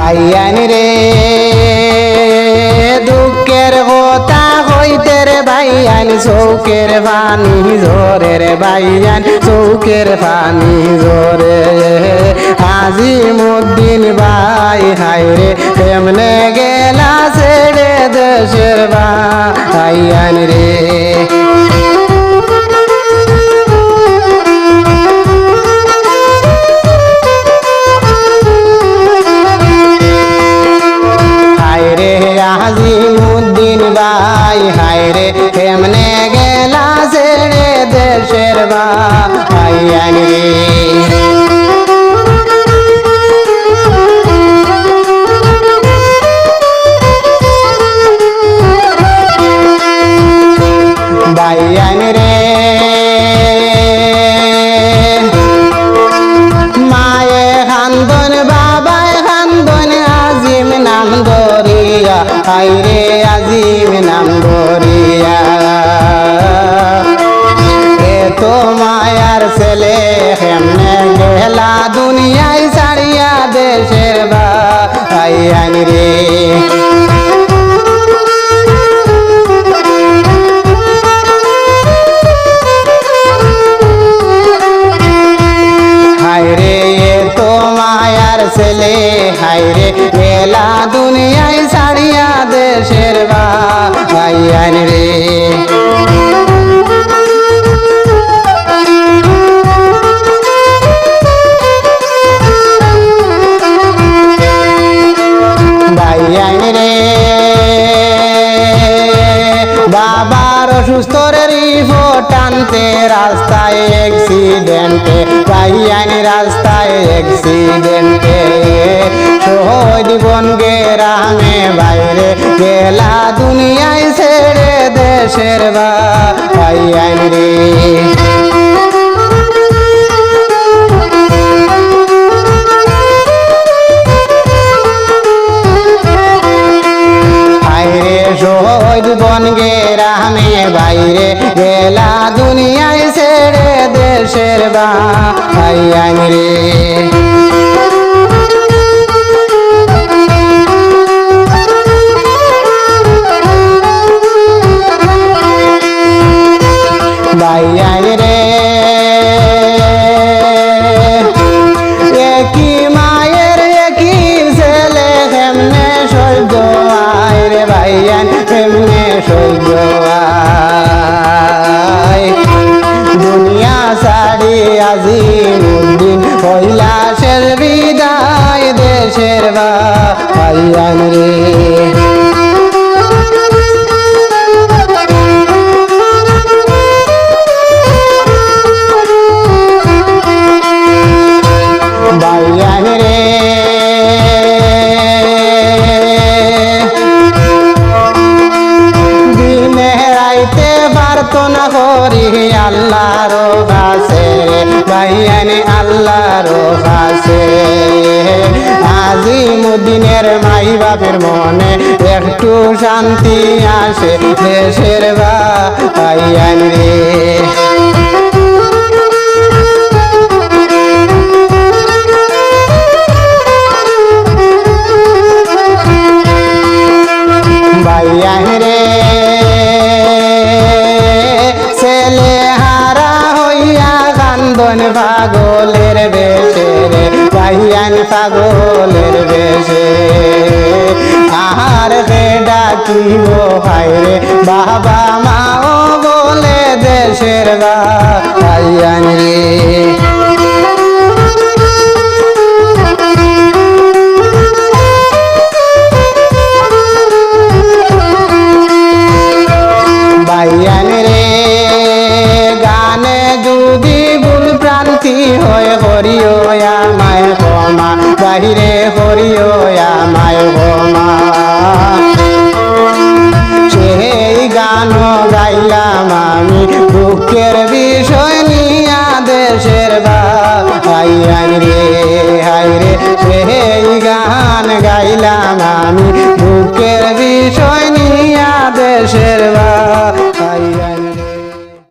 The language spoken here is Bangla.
ভাইয়ান রে দুঃখের কথা হইতে রে ভাইয়ান চৌকের পানি ঝরে রে ভাইয়ান চৌকের পানি ঝরে আজিমুদ্দিন ভাই হায় রে কেমনে গেলা ছেড়ে দেশের ভাইয়ান রে আজিমুদ্দিন ভাই হায় রে কেমনে গেলা ছেড়ে দেশের ভাইয়ান রে ভাইয়ান রে মায়ে খান্দন বাবায় খান্দন আজিম নাম ধরিয়া হায় রে আজিম নাম ধরিয়া এত মায়ার ছেলে কেমনে গেলা দুনিয়ায় ছাড়িয়া দেশের ভাইয়ান রে ছেলে হায় রে গেলা দুনিয়ায় ছাড়িয়া দেশের ভাইয়ান রে ভাইয়ান রে বাবার অসুস্থর রিপোর্ট আনতে রাস্তায় অ্যাক্সিডেন্টে ভাইয়ান রাস্তায় অ্যাক্সিডেন্টে শহীদ বন গ্রামে বাইরে গেলা দুনিয়ায় ছেড়ে দেশের ভাইয়ান রে শহীদ বন গ্রামে বাইরে গেলা দুনিয়ায় ছেড়ে দেশের ভাইয়ান রে ভাইয়ান রে একই মায়ের একই ছেলে কেমনে সহ্য আয় রে ভাইয়ান কেমনে সহ্য আয় দুনিয়া ছাড়ি আজিমুদ্দিন কৈলাসের বিদায় দেশের ভাইয়ান রে ভাইয়ান রে দিনে রাইতে পারতো না করি আল্লাহর কাছে ভাইয়ান আল্লাহর কাছে আজিমুদ্দিনের মাই বাপের মনে একটু শান্তি আসে দেশের ভাইয়ান রে ভাইয়ান রে ছেলে হারা হইয়া কান্দন পাগলের বেশে রে ভাইয়ান পাগলের বেশে আহার রে ডাকিব হায় রে বাবা মাও বলে দেশের ভাইয়ান রে ভাইয়ান রে গানে যদি ভুল প্রান্তি হয় হরিও আমায় ক্ষমা বাহিরে হরিও